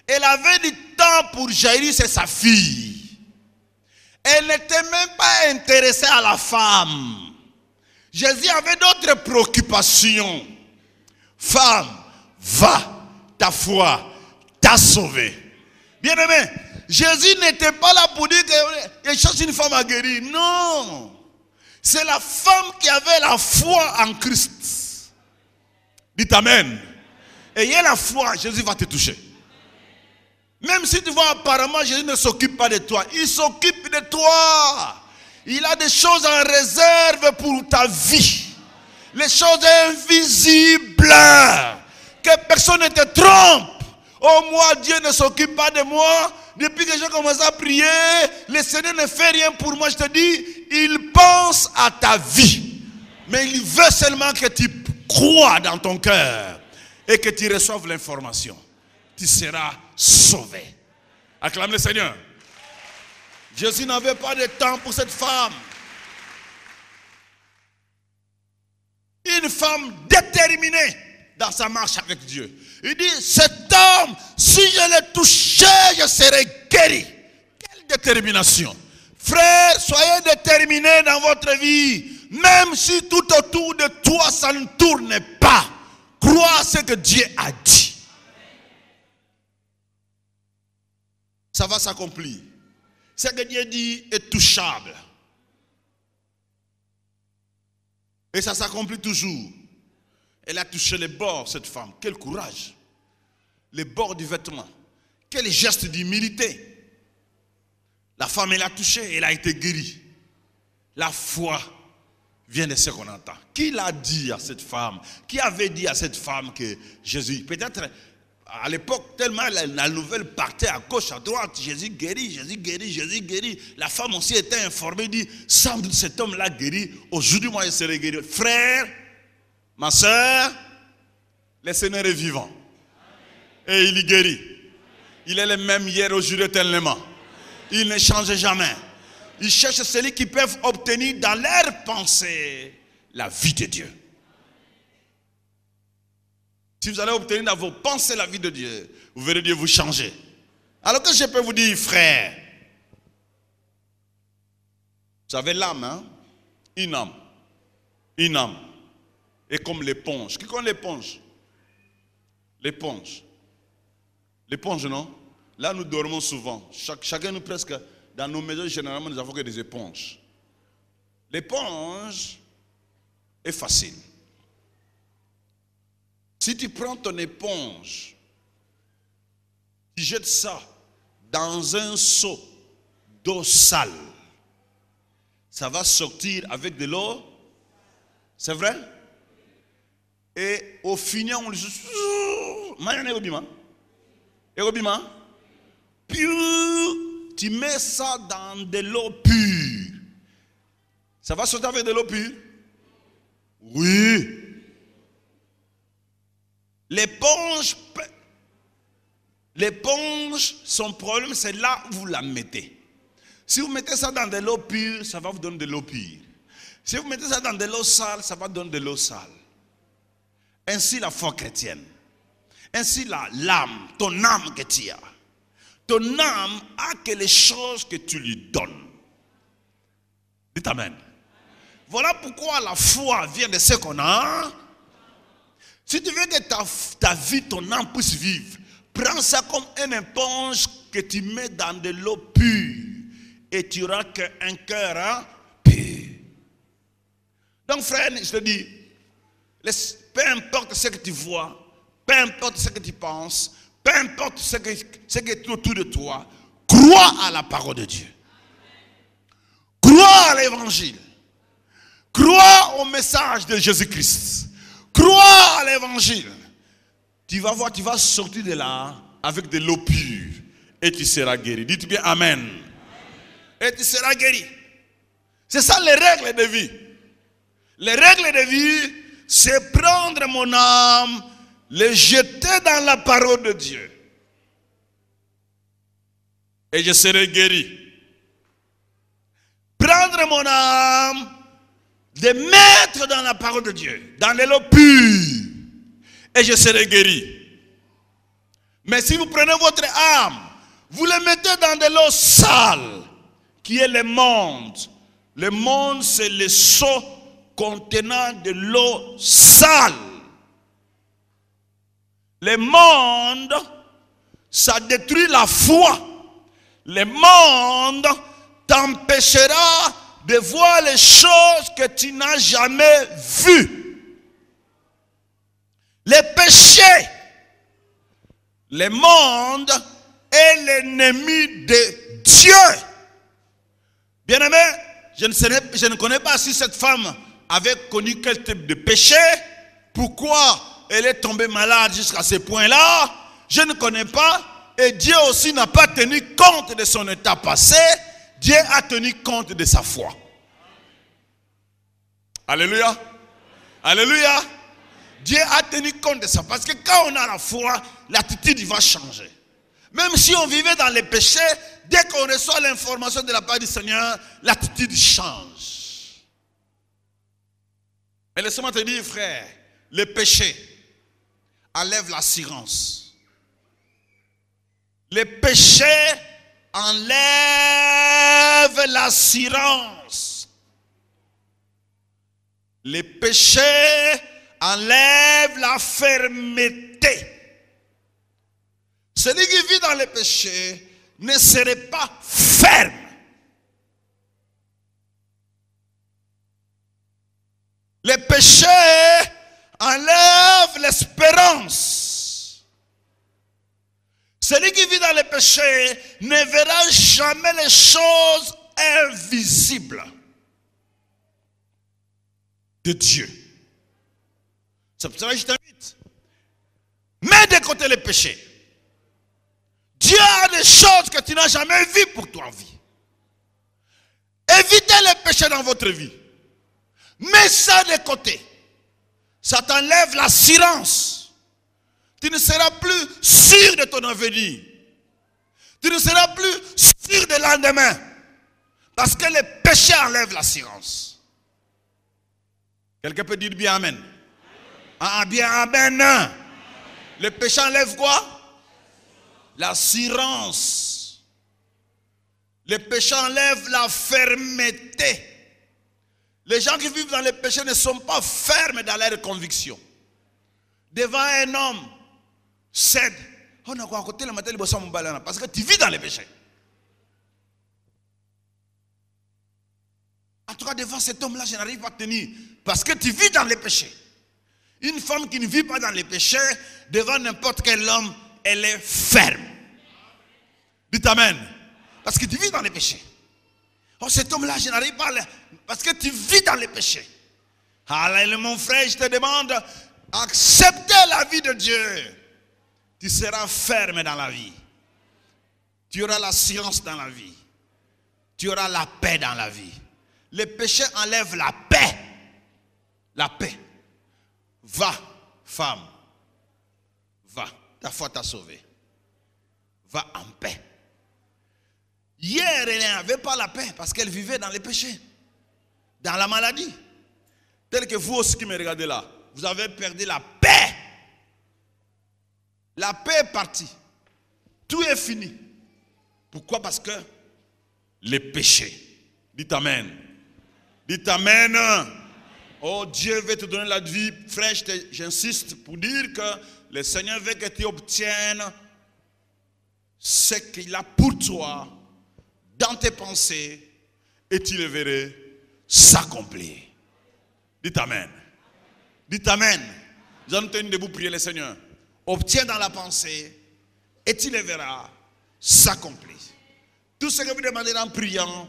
Elle avait du temps pour Jairus et sa fille. Elle n'était même pas intéressée à la femme. Jésus avait d'autres préoccupations. Femme, va, ta foi t'a sauvé. Bien aimé, Jésus n'était pas là pour dire qu'il cherche une femme à guérir. Non. C'est la femme qui avait la foi en Christ. Dites amen. Ayez la foi, Jésus va te toucher. Même si tu vois apparemment Jésus ne s'occupe pas de toi, il s'occupe de toi. Il a des choses en réserve pour ta vie. Les choses invisibles. Que personne ne te trompe. Oh moi, Dieu ne s'occupe pas de moi. Depuis que j'ai commencé à prier, le Seigneur ne fait rien pour moi. Je te dis, il pense à ta vie. Mais il veut seulement que tu crois dans ton cœur et que tu reçoives l'information. Tu seras sauvé. Acclame le Seigneur. Jésus n'avait pas de temps pour cette femme. Une femme déterminée dans sa marche avec Dieu. Il dit, cet homme, si je le touchais, je serais guéri. Quelle détermination. Frère, soyez déterminés dans votre vie. Même si tout autour de toi, ça ne tourne pas. Crois à ce que Dieu a dit. Ça va s'accomplir. Ce que Dieu dit est touchable. Et ça s'accomplit toujours. Elle a touché les bords, cette femme. Quel courage. Les bords du vêtement. Quel geste d'humilité. La femme, elle a touché, elle a été guérie. La foi vient de ce qu'on entend. Qui l'a dit à cette femme? Qui avait dit à cette femme que Jésus, peut-être à l'époque, tellement la nouvelle partait à gauche, à droite, Jésus guérit, Jésus guérit, Jésus guérit. La femme aussi était informée, dit, sans doute cet homme-là guérit, aujourd'hui moi je serai guéri. Frère, ma soeur, le Seigneur est vivant. Et il y guérit. Il est le même hier, aujourd'hui, éternellement. Il ne change jamais. Il cherche celui qui peuvent obtenir dans leur pensée la vie de Dieu. Si vous allez obtenir dans vos pensées la vie de Dieu, vous verrez Dieu vous changer. Alors que je peux vous dire, frère, vous avez l'âme, hein? Une âme. Une âme. Et comme l'éponge. Qui connaît l'éponge? L'éponge. L'éponge, non? Là, nous dormons souvent. Chacun, nous presque, dans nos maisons, généralement, nous avons que des éponges. L'éponge est facile. Si tu prends ton éponge, tu jettes ça dans un seau d'eau sale, ça va sortir avec de l'eau. C'est vrai? Et au final, on lui puis tu mets ça dans de l'eau pure. Ça va sortir avec de l'eau pure? Oui. L'éponge, son problème, c'est là où vous la mettez. Si vous mettez ça dans de l'eau pure, ça va vous donner de l'eau pure. Si vous mettez ça dans de l'eau sale, ça va donner de l'eau sale. Ainsi la foi chrétienne. Ainsi l'âme, ton âme que tu as. Ton âme a que les choses que tu lui donnes. Dites amen. Voilà pourquoi la foi vient de ce qu'on a. Si tu veux que ta vie, ton âme puisse vivre, prends ça comme une éponge que tu mets dans de l'eau pure. Et tu n'auras qu'un cœur pur. Donc frère, je te dis, peu importe ce que tu vois, peu importe ce que tu penses, peu importe ce qui est autour de toi, crois à la parole de Dieu. Crois à l'évangile. Crois au message de Jésus-Christ. Crois à l'évangile. Tu vas voir, tu vas sortir de là avec de l'eau pure et tu seras guéri. Dites bien amen. Et tu seras guéri. C'est ça les règles de vie. Les règles de vie, c'est prendre mon âme, les jeter dans la parole de Dieu. Et je serai guéri. Prendre mon âme, de mettre dans la parole de Dieu, dans l'eau pure, et je serai guéri. Mais si vous prenez votre âme, vous le mettez dans de l'eau sale, qui est le monde. Le monde, c'est le seau contenant de l'eau sale. Le monde, ça détruit la foi. Le monde t'empêchera de voir les choses que tu n'as jamais vues. Les péchés. Le monde est l'ennemi de Dieu. Bien-aimé, je ne connais pas si cette femme avait connu quel type de péché, pourquoi elle est tombée malade jusqu'à ce point-là, je ne connais pas, et Dieu aussi n'a pas tenu compte de son état passé, Dieu a tenu compte de sa foi. Alléluia. Alléluia. Dieu a tenu compte de ça, parce que quand on a la foi, l'attitude va changer. Même si on vivait dans les péchés, dès qu'on reçoit l'information de la part du Seigneur, l'attitude change. Mais laisse-moi te dire, frère, le péché enlève l'assurance. Le péché enlève l'assurance. Le péché enlève la fermeté. Celui qui vit dans le péché ne serait pas ferme. Le péché enlève l'espérance. Celui qui vit dans le péché ne verra jamais les choses invisibles de Dieu. C'est pour ça que je t'invite. Mets de côté le péché. Dieu a des choses que tu n'as jamais vues pour toi en vie. Évitez les péchés dans votre vie. Mets ça de côté. Ça t'enlève l'assurance. Tu ne seras plus sûr de ton avenir. Tu ne seras plus sûr de lendemain. Parce que les péchés enlèvent l'assurance. Quelqu'un peut dire bien amen. Ah, bien amen. Le péché enlève quoi? L'assurance. Le péché enlève la fermeté. Les gens qui vivent dans le péché ne sont pas fermes dans leurs convictions. Devant un homme, cède. Parce que tu vis dans le péché. En tout cas, devant cet homme-là, je n'arrive pas à tenir. Parce que tu vis dans le péché. Une femme qui ne vit pas dans le péché, devant n'importe quel homme, elle est ferme. Dites amen. Parce que tu vis dans les péchés. Oh, cet homme-là, je n'arrive pas à... Parce que tu vis dans les péchés. Alors, mon frère, je te demande, acceptez la vie de Dieu. Tu seras ferme dans la vie. Tu auras la science dans la vie. Tu auras la paix dans la vie. Le péché enlève la paix. La paix. Va, femme. Va. Ta foi t'a sauvé. Va en paix. Hier, elle n'avait pas la paix parce qu'elle vivait dans les péchés, dans la maladie. Tel que vous aussi qui me regardez là, vous avez perdu la paix. La paix est partie. Tout est fini. Pourquoi? Parce que les péchés. Dites amen. Dites amen. Oh, Dieu veut te donner la vie fraîche. J'insiste pour dire que le Seigneur veut que tu obtiennes ce qu'il a pour toi dans tes pensées et tu le verras s'accomplir. Dites amen. Dites amen. Nous allons tenir debout prier le Seigneur. Obtiens dans la pensée et tu le verras s'accomplir. Tout ce que vous demandez en priant,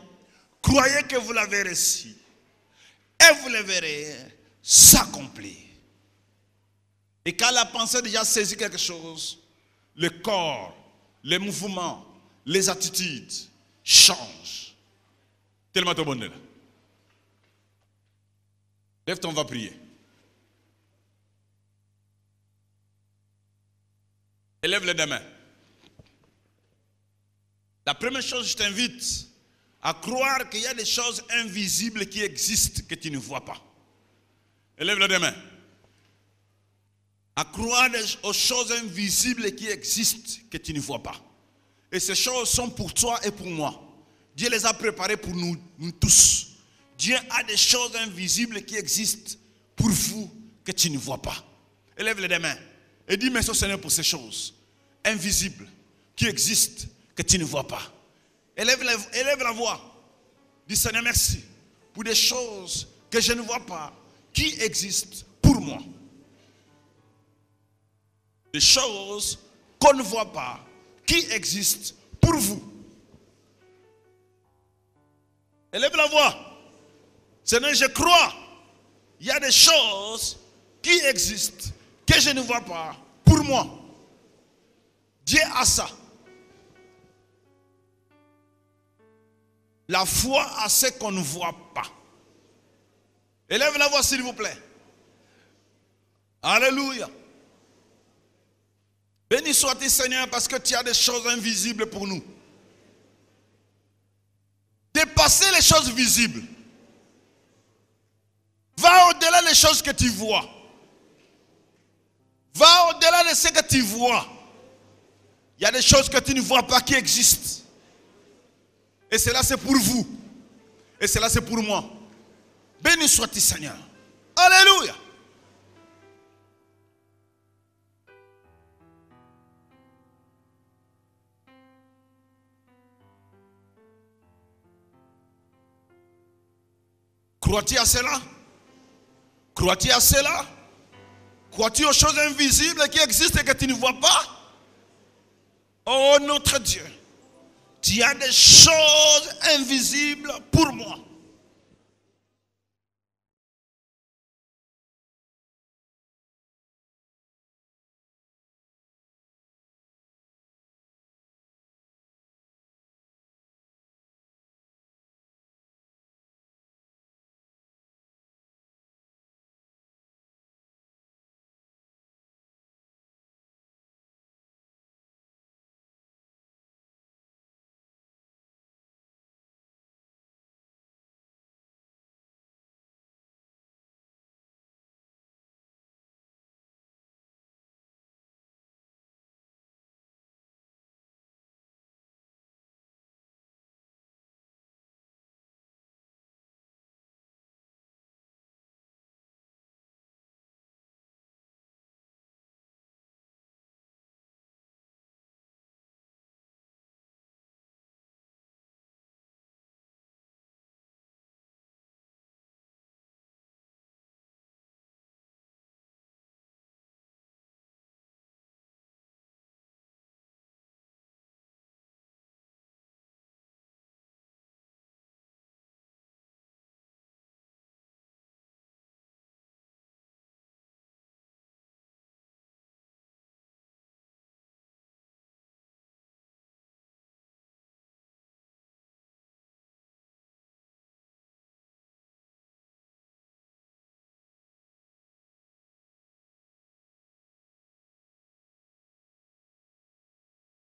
croyez que vous l'avez reçu et vous le verrez s'accomplir. Et quand la pensée a déjà saisi quelque chose, le corps, les mouvements, les attitudes changent. Tellement de bonheur. Lève-toi, on va prier. Élève les deux mains. La première chose, je t'invite à croire qu'il y a des choses invisibles qui existent que tu ne vois pas. Élève les deux mains. À croire aux choses invisibles qui existent que tu ne vois pas. Et ces choses sont pour toi et pour moi. Dieu les a préparées pour nous tous. Dieu a des choses invisibles qui existent pour vous que tu ne vois pas. Élève les deux mains et dis merci au Seigneur pour ces choses invisibles qui existent que tu ne vois pas. Élève la voix. Dis Seigneur merci pour des choses que je ne vois pas qui existent pour moi. Des choses qu'on ne voit pas qui existent pour vous. Élève la voix. Seigneur, je crois, il y a des choses qui existent que je ne vois pas pour moi. Dieu a ça. La foi a ce qu'on ne voit pas. Élève la voix s'il vous plaît. Alléluia. Béni sois-tu Seigneur parce que tu as des choses invisibles pour nous. Dépasser les choses visibles. Va au-delà des choses que tu vois. Va au-delà de ce que tu vois. Il y a des choses que tu ne vois pas qui existent. Et cela c'est pour vous. Et cela c'est pour moi. Béni sois-tu Seigneur. Alléluia. Crois-tu à cela? Crois-tu à cela? Crois-tu aux choses invisibles qui existent et que tu ne vois pas? Oh notre Dieu, tu as des choses invisibles pour moi.